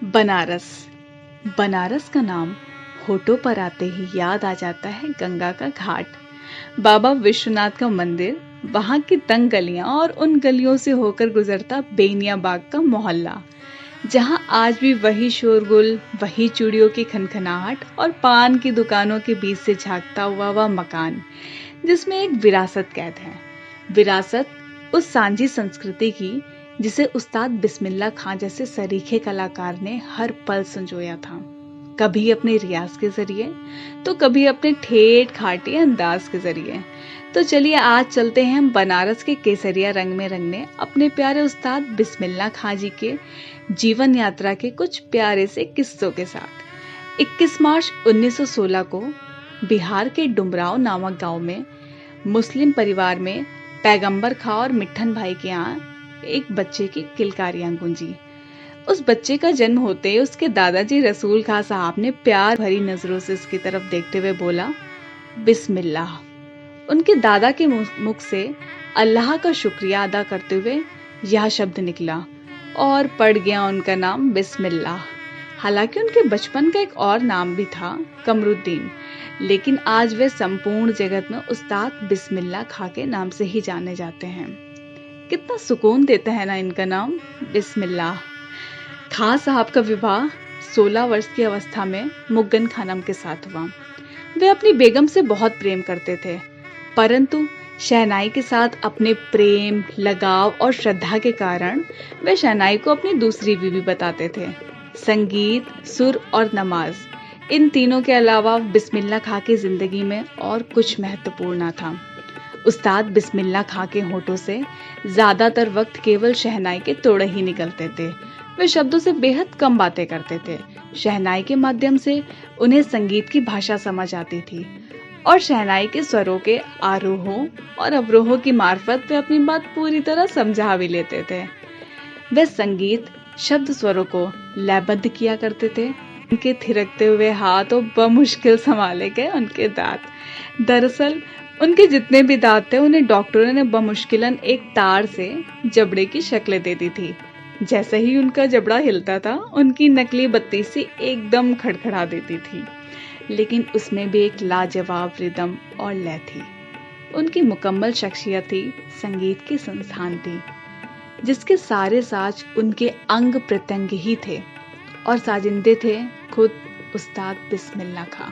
बनारस। बनारस का नाम होठों पर आते ही याद आ जाता है गंगा का घाट, बाबा विश्वनाथ का मंदिर, वहां की तंग गलियां और उन गलियों से होकर गुजरता बेनिया बाग का मोहल्ला, जहां आज भी वही शोरगुल, वही चूड़ियों की खनखनाहट और पान की दुकानों के बीच से झांकता हुआ वह मकान, जिसमें एक विरासत कैद है। विरासत उस सांझी संस्कृति की जिसे उस्ताद बिस्मिल्लाह खां जैसे सरीखे कलाकार ने हर पल संजोया था, कभी अपने रियाज के जरिए तो कभी अपने ठेठ खाटी अंदाज के जरिए। तो चलिए आज चलते हैं हम बनारस के केसरिया रंग में रंगने अपने प्यारे उस्ताद बिस्मिल्लाह खां जी के जीवन यात्रा के कुछ प्यारे से किस्सों के साथ। 21 मार्च 1916 को बिहार के डुमराव नामक गांव में मुस्लिम परिवार में पैगंबर खां और मिट्ठन भाई के यहाँ एक बच्चे की किलकारियां गूंजी। उस बच्चे का जन्म होते ही उसके दादाजी रसूल खां साहब ने प्यार भरी नजरों से उसकी तरफ देखते हुए बोला, बिस्मिल्लाह। उनके दादा के मुख से अल्लाह का शुक्रिया अदा करते हुए यह शब्द निकला और पड़ गया उनका नाम बिस्मिल्लाह। हालांकि उनके बचपन का एक और नाम भी था, कमरुद्दीन, लेकिन आज वे संपूर्ण जगत में उस्ताद बिस्मिल्लाह खां के नाम से ही जाने जाते हैं। कितना सुकून देता है ना इनका नाम बिस्मिल्लाह। खां साहब का विवाह 16 वर्ष की अवस्था में मुग्गन खानम के साथ हुआ। वे अपनी बेगम से बहुत प्रेम करते थे, परंतु शहनाई के साथ अपने प्रेम, लगाव और श्रद्धा के कारण वे शहनाई को अपनी दूसरी बीवी बताते थे। संगीत, सुर और नमाज, इन तीनों के अलावा बिस्मिल्लाह खां की जिंदगी में और कुछ महत्वपूर्ण न था। उस्ताद बिस्मिल्लाह खां के होठों से ज्यादातर वक्त केवल शहनाई के तोड़े ही निकलते थे। वे शब्दों से बेहद कम बातें करते थे। शहनाई के माध्यम से उन्हें संगीत की भाषा समझ आती थी और शहनाई के स्वरों के आरोहों और अवरोहों की मार्फत वे अपनी बात पूरी तरह समझा भी लेते थे। वे संगीत शब्द स्वरों को लयबद्ध किया करते थे। उनके थिरकते हुए हाथ और बमुश्किल संभाले गए उनके दांत। दरअसल उनके जितने भी दांत थे उन्हें डॉक्टरों ने बमुश्किलन एक तार से जबड़े की शक्ल दे दी थी। जैसे ही उनका जबड़ा हिलता था उनकी नकली बत्ती सी एकदम खड़खड़ा देती थी, लेकिन उसमें भी एक लाजवाब रिदम और लय थी। उनकी मुकम्मल शख्सियत थी, संगीत की संस्थान थी, जिसके सारे साज उनके अंग प्रत्यंग ही थे और साजिंदे थे खुद उस्ताद बिस्मिल्लाह खां।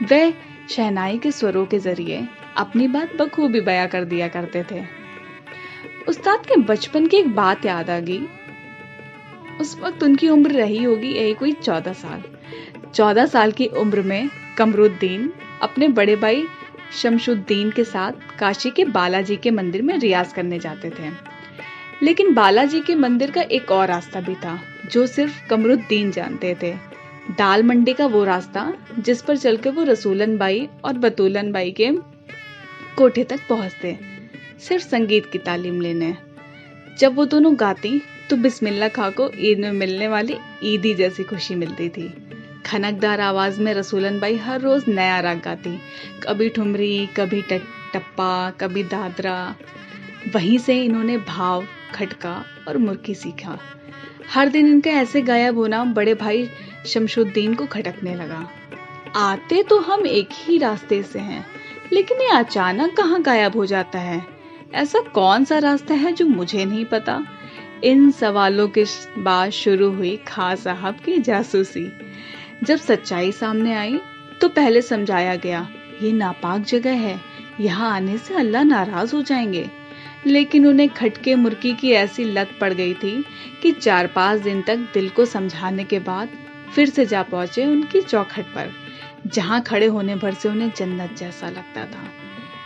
वे शहनाई के स्वरों के जरिए अपनी बात बखूबी बयां कर दिया करते थे। उस्ताद के बचपन की एक बात याद आ गई। उस वक्त उनकी उम्र रही होगी यही कोई 14 साल। 14 साल की उम्र में कमरुद्दीन अपने बड़े भाई शमशुद्दीन के साथ काशी के बालाजी के मंदिर में रियाज करने जाते थे। लेकिन बालाजी के मंदिर का एक और रास्ता भी था जो सिर्फ कमरुद्दीन जानते थे। दाल मंडी का वो रास्ता जिस पर चलकर वो रसूलन बाई और बतूलन बाई के कोठे तक पहुंचते, सिर्फ संगीत की तालीम लेने। जब वो दोनों गाती तो बिस्मिल्लाह खां को ईद में मिलने वाली ईदी जैसी खुशी मिलती थी। खनकदार आवाज में रसूलन बाई हर रोज नया राग गाती, कभी ठुमरी, कभी टप्पा, कभी दादरा। वहीं से इन्होंने भाव, खटका और मुर्की सीखा। हर दिन इनका ऐसे गायब होना बड़े भाई शमशुद्दीन को खटकने लगा। आते तो हम एक ही रास्ते से हैं, लेकिन ये अचानक कहाँ गायब हो जाता है? ऐसा कौन सा रास्ता है जो मुझे नहीं पता? इन सवालों के बाद शुरू हुई खां साहब की जासूसी। जब सच्चाई सामने आई तो पहले समझाया गया, ये नापाक जगह है, यहाँ आने से अल्लाह नाराज हो जाएंगे। लेकिन उन्हें खटके मुर्की की ऐसी लत पड़ गई थी कि 4-5 दिन तक दिल को समझाने के बाद फिर से जा पहुंचे उनकी चौखट पर, जहां खड़े होने भर से उन्हें जन्नत जैसा लगता था।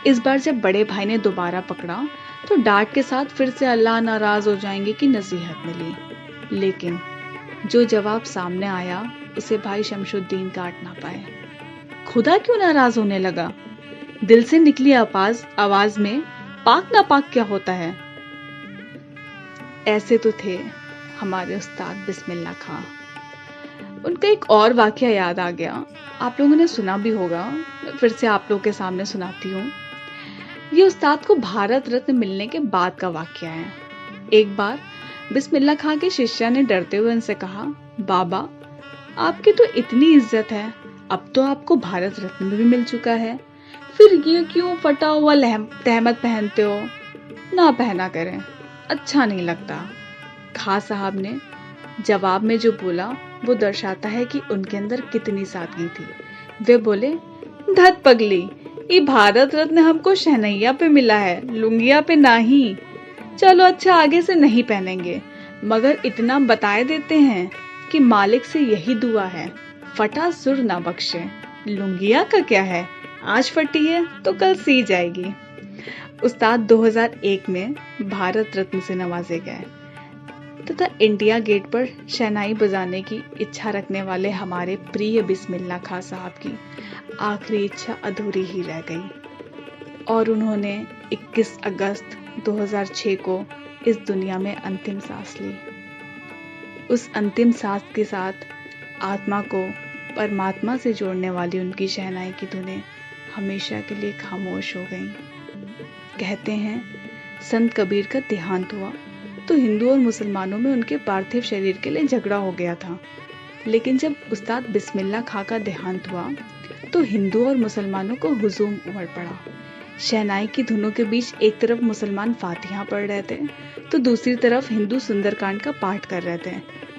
इस बार जब बड़े भाई ने दोबारा पकड़ा तो डांट के साथ फिर से अल्लाह नाराज हो जाएंगे की नसीहत मिली। लेकिन जो जवाब सामने आया उसे भाई शमशुद्दीन काट ना पाए। खुदा क्यों नाराज होने लगा? दिल से निकली आवाज में पाक ना पाक क्या होता है? ऐसे तो थे हमारे उस्ताद बिस्मिल्लाह खां। उनका एक और वाकया याद आ गया, आप लोगों ने सुना भी होगा, फिर से आप लोगों के सामने सुनाती हूँ। ये उस्ताद को भारत रत्न मिलने के बाद का वाकया है। एक बार बिस्मिल्लाह खां के शिष्या ने डरते हुए उनसे कहा, बाबा आपकी तो इतनी इज्जत है, अब तो आपको भारत रत्न भी मिल चुका है, फिर ये क्यों फटा हुआ तहमत पहनते हो? ना पहना करें, अच्छा नहीं लगता। खां साहब ने जवाब में जो बोला वो दर्शाता है कि उनके अंदर कितनी सादगी थी। वे बोले, धत पगली, ये भारत रत्न हमको शहनैया पे मिला है, लुंगिया पे नहीं। चलो अच्छा, आगे से नहीं पहनेंगे, मगर इतना बताए देते हैं कि मालिक से यही दुआ है, फटा सुर ना बख्शे। लुंगिया का क्या है, आज फटी है तो कल सी जाएगी। उस्ताद 2001 में भारत रत्न से नवाजे गए तथा इंडिया गेट पर शहनाई बजाने की इच्छा रखने वाले हमारे प्रिय बिस्मिल्लाह खां साहब की आखिरी इच्छा अधूरी ही रह गई और उन्होंने 21 अगस्त 2006 को इस दुनिया में अंतिम सांस ली। उस अंतिम सांस के साथ आत्मा को परमात्मा से जोड़ने वाली उनकी शहनाई की धुनें हमेशा के लिए खामोश हो गईं। कहते हैं संत कबीर का देहांत हुआ तो हिंदू और मुसलमानों में उनके पार्थिव शरीर के लिए झगड़ा हो गया था, लेकिन जब उस्ताद बिस्मिल्लाह खां का देहांत हुआ तो हिंदू और मुसलमानों को हुजूम उमड़ पड़ा। शहनाई की धुनों के बीच एक तरफ मुसलमान फातिहा पढ़ रहे थे तो दूसरी तरफ हिंदू सुंदरकांड का पाठ कर रहे थे,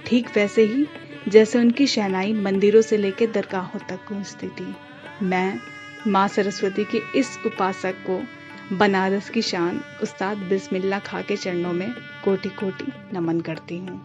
ठीक वैसे ही जैसे उनकी शहनाई मंदिरों से लेकर दरगाहों तक गूंजती थी। मैं माँ सरस्वती के इस उपासक को बनारस की शान उस्ताद बिस्मिल्लाह खां के चरणों में कोटि कोटि नमन करती हूँ।